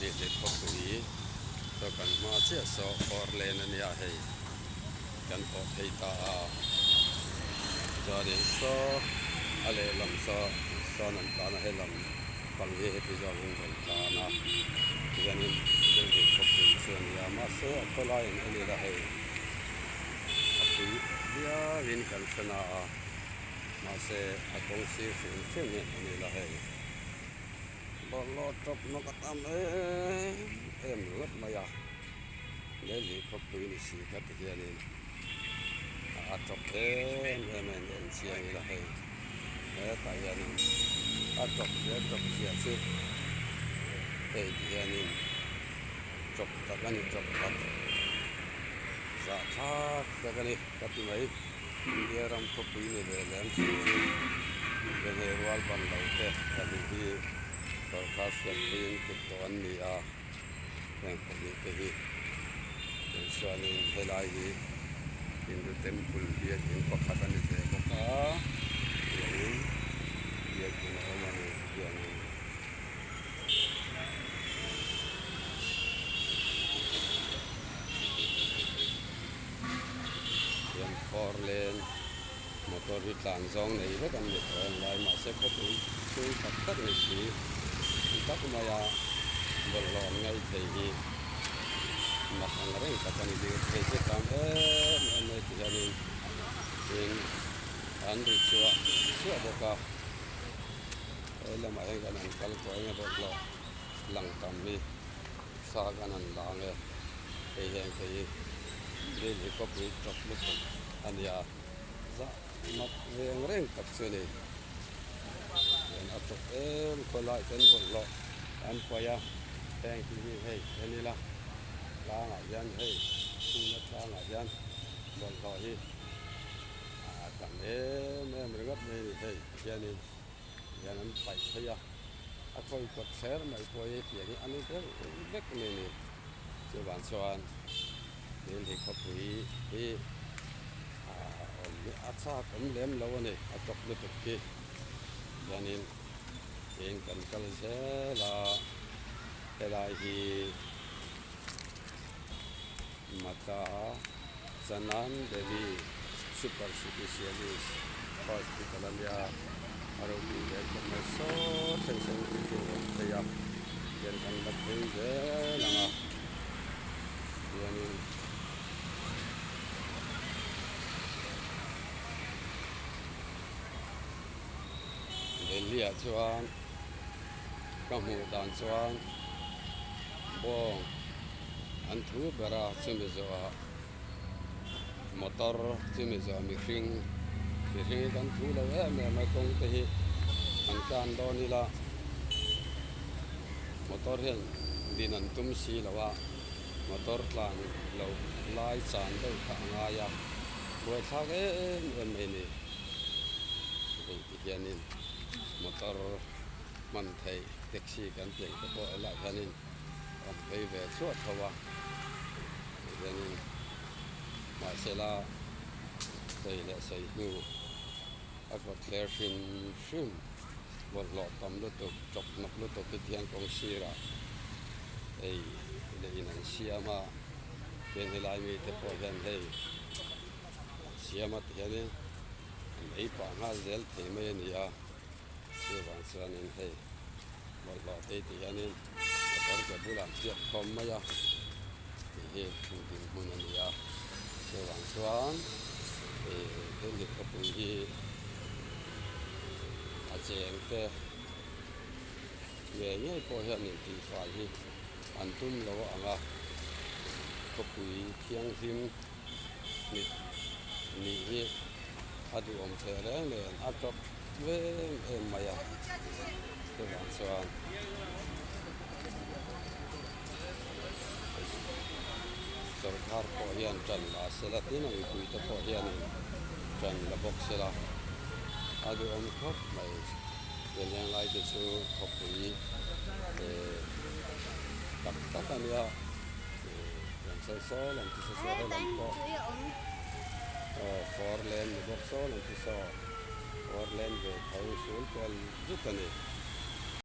để khóc ý cho cần mà chia sẻ for lên anh ya hay cần có thấy ta cho đến số ale làm so nằm ta hay làm bằng gì thì do mình phải ta na cho nên để khóc ý chuyện ya mà sẽ có lại anh là hay thì dia vin cần sana mà sẽ công sĩ phụ trách anh là hay bỏ lót chọc nó cắt am em rất mà ya để gì khóc ý ni xí cắt thì anh chọc em xiang là hay tại anh chọc xia chứ thì anh chọc tất anh chọc tất sa thác tất anh tất mấy dia ram khóc ý ni về làm gì về hệ wal ban đầu thế anh đi vào khás cái pin cái toan ni yang kami kehi dan suami helai Hindu temple dia in pakatan itu maka yang dia guna orang yang four lane motor di langsung ni itu kan itu yang lain masih kopi tu pakat ni sih kita kumaya berlon ngai tehi makang ring kapan ini tehi tam ini jadi in andi cua boka lama yang kanan kalau kau yang berlo lang kami sa kanan lange yang tehi ini kopi coklat ania za mak ring tak sini dan atau kolai ten berlo an paya thank you hey inilah lang ajan hey sunat lang ajan bon ko hi kan mereka ni hey yani yanan pai saya aku ikut share mai poi thì anh ấy biết ni chưa bạn soan nên thì có quý thì áp sát cũng lém lâu này chọc được kia cho nên hiện cần cần sẽ là cái này thì mata Sanan Devi super specialist hospital dia arogi dia komerso senseng itu saya yang kan lebih je lama yang lihat cuan kamu dan cuan bong antu bara semizoa motor semizoa mihring kan tu lawa me kong tehi angkan do nila motor hen dinan tum si lawa motor tlang lo lai chan do kha ngaya boi thak em ni hianin motor man thei taxi kan tiang ko bo la hanin am thei ve suat thawa hianin ma sela thei la sai nu akwa clear shim bol lo tam lu to chok nak lu to tiang kong sira ei le inan siama ken helai mi te po hian hei siama hianin ei pa nga zel thei mai ni a Siwan suanin hei bollo tei ti hanin motor ke bulan tiap kom maya he ding munan ya siwan suan den ko pu hi a cheng te ye po hian ti fa hi antum lo anga ko pu thiang him ni hi adu om the le atop về em mày các bạn xem सरकार को हियान चल ला सेला तीन अभी कोई तो को हियान चल ला बॉक्स सेला आदि हम खप भाई ये yang like itu kopi tak kan ya yang saya nanti sesuai dalam kok four lane box nanti so four lane về thấu xuống con giúp cái này